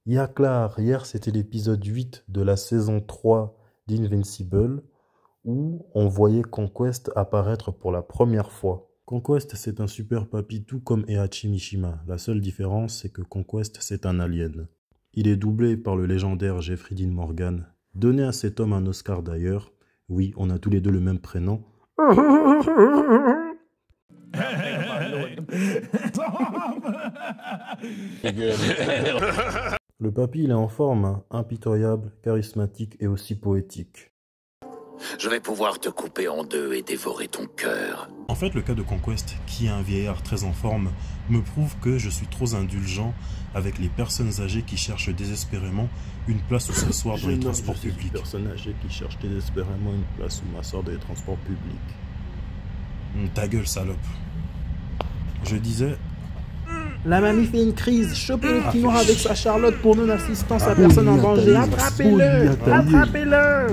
Yaklar, hier c'était l'épisode 8 de la saison 3 d'Invincible où on voyait Conquest apparaître pour la première fois. Conquest c'est un super papy tout comme Heihachi Mishima. La seule différence c'est que Conquest c'est un alien. Il est doublé par le légendaire Jeffrey Dean Morgan. Donnez à cet homme un Oscar d'ailleurs. Oui, on a tous les deux le même prénom. Le papy, il est en forme, hein, impitoyable, charismatique et aussi poétique. Je vais pouvoir te couper en deux et dévorer ton cœur. En fait, le cas de Conquest, qui est un vieillard très en forme, me prouve que je suis trop indulgent avec les personnes âgées qui cherchent désespérément une place où s'asseoir dans les transports publics. Personnes âgées qui cherchent désespérément une place où m'asseoir dans les transports publics. Ta gueule, salope. Je disais... La mamie fait une crise. Chopez le petit noir avec sa Charlotte pour non-assistance à personne en danger. Attrapez-le! Attrapez-le!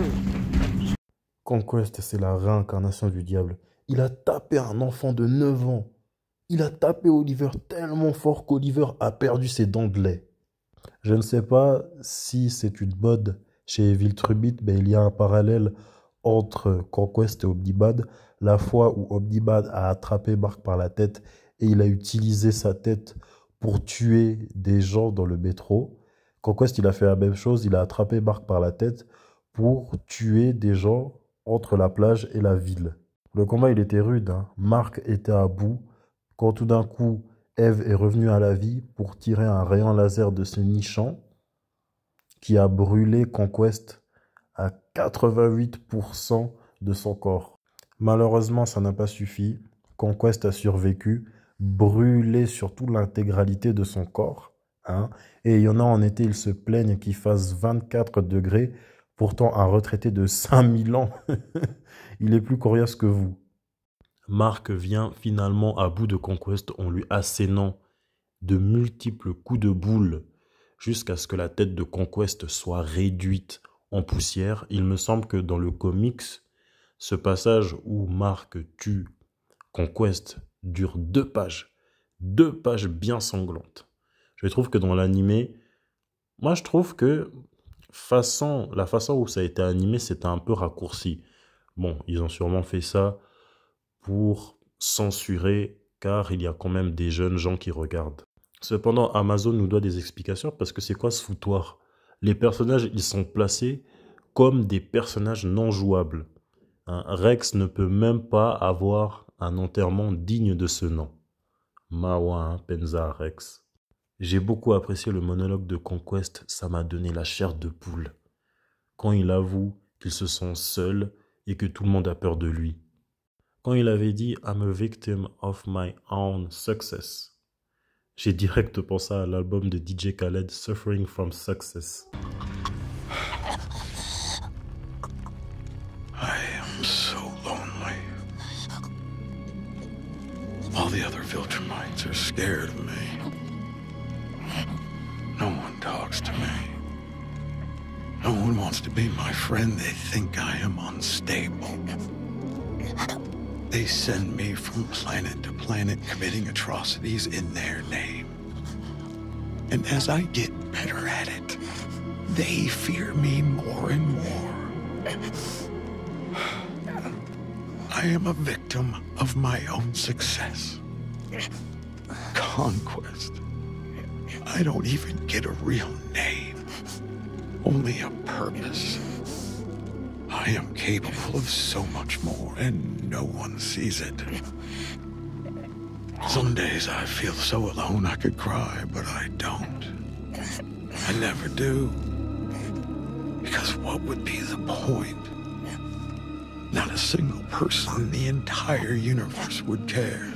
Conquest, c'est la réincarnation du diable. Il a tapé un enfant de 9 ans. Il a tapé Oliver tellement fort qu'Oliver a perdu ses dents de lait. Je ne sais pas si c'est une mode chez Evil Trubit, mais il y a un parallèle entre Conquest et Omnibad. La fois où Omnibad a attrapé Mark par la tête et il a utilisé sa tête pour tuer des gens dans le métro. Conquest, il a fait la même chose. Il a attrapé Mark par la tête pour tuer des gens entre la plage et la ville. Le combat, il était rude, hein. Mark était à bout. Quand tout d'un coup, Eve est revenue à la vie pour tirer un rayon laser de ce nichant qui a brûlé Conquest à 88% de son corps. Malheureusement, ça n'a pas suffi. Conquest a survécu, brûlé sur toute l'intégralité de son corps. Hein. Et il y en a en été, ils se plaignent qu'il fasse 24 degrés. Pourtant, un retraité de 5000 ans, il est plus coriace que vous. Mark vient finalement à bout de Conquest en lui assénant de multiples coups de boule jusqu'à ce que la tête de Conquest soit réduite en poussière. Il me semble que dans le comics, ce passage où Mark tue Conquest dure 2 pages. 2 pages bien sanglantes. Je trouve que dans l'animé, moi je trouve que la façon où ça a été animé, c'était un peu raccourci. Bon, ils ont sûrement fait ça pour censurer, car il y a quand même des jeunes gens qui regardent. Cependant, Amazon nous doit des explications, parce que c'est quoi ce foutoir? Les personnages, ils sont placés comme des personnages non jouables. Hein, Rex ne peut même pas avoir un enterrement digne de ce nom. Mawa, hein, Penza Rex. J'ai beaucoup apprécié le monologue de Conquest, ça m'a donné la chair de poule. Quand il avoue qu'il se sent seul et que tout le monde a peur de lui. Quand il avait dit « I'm a victim of my own success », j'ai direct pensé à l'album de DJ Khaled « Suffering from Success ». I am so lonely. All the other Viltrumites are scared of me. No one talks to me. No one wants to be my friend. They think I am unstable. They send me from planet to planet committing atrocities in their name. And as I get better at it, they fear me more and more. I am a victim of my own success. Conquest. I don't even get a real name. Only a purpose. I am capable of so much more, and no one sees it. Some days I feel so alone I could cry, but I don't. I never do. Because what would be the point? Not a single person in the entire universe would care.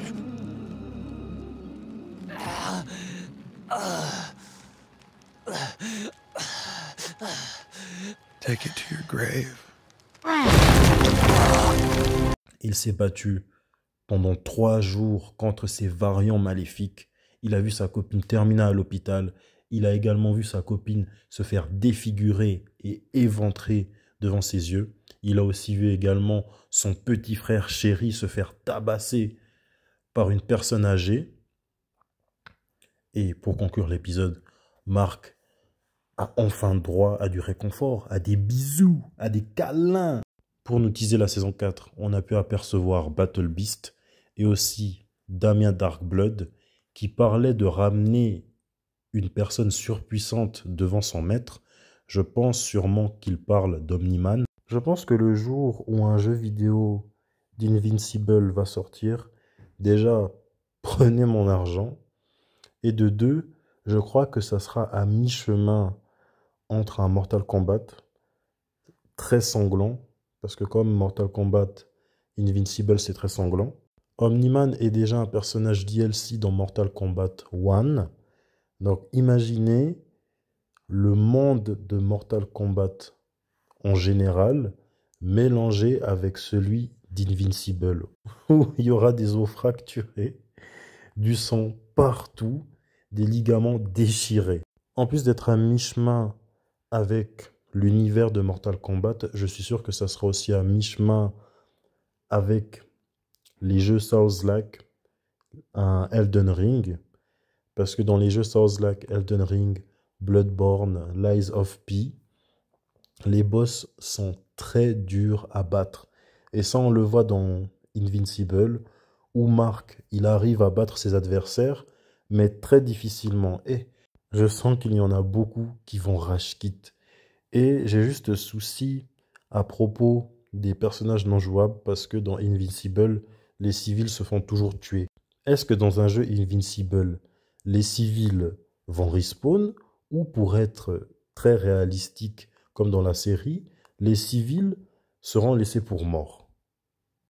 Take it to your grave. Il s'est battu pendant 3 jours contre ces variants maléfiques. Il a vu sa copine terminer à l'hôpital. Il a également vu sa copine se faire défigurer et éventrer devant ses yeux. Il a aussi vu également son petit frère chéri se faire tabasser par une personne âgée. Et pour conclure l'épisode, Mark a enfin droit à du réconfort, à des bisous, à des câlins. Pour nous teaser la saison 4, on a pu apercevoir Battle Beast et aussi Damien Darkblood qui parlait de ramener une personne surpuissante devant son maître. Je pense sûrement qu'il parle d'Omniman. Je pense que le jour où un jeu vidéo d'Invincible va sortir, déjà, prenez mon argent. Et de deux, je crois que ça sera à mi-chemin entre un Mortal Kombat très sanglant, parce que comme Mortal Kombat Invincible, c'est très sanglant. Omniman est déjà un personnage DLC dans Mortal Kombat 1. Donc imaginez le monde de Mortal Kombat en général mélangé avec celui d'Invincible, où il y aura des os fracturés, du sang partout, des ligaments déchirés. En plus d'être à mi-chemin avec l'univers de Mortal Kombat, je suis sûr que ça sera aussi à mi-chemin avec les jeux Souls-like, un Elden Ring, parce que dans les jeux Souls-like, Elden Ring, Bloodborne, Lies of P, les boss sont très durs à battre. Et ça, on le voit dans Invincible, où Mark, il arrive à battre ses adversaires, mais très difficilement. Et je sens qu'il y en a beaucoup qui vont rage quit. Et j'ai juste souci à propos des personnages non jouables, parce que dans Invincible, les civils se font toujours tuer. Est-ce que dans un jeu Invincible, les civils vont respawn, ou pour être très réalistique, comme dans la série, les civils seront laissés pour morts?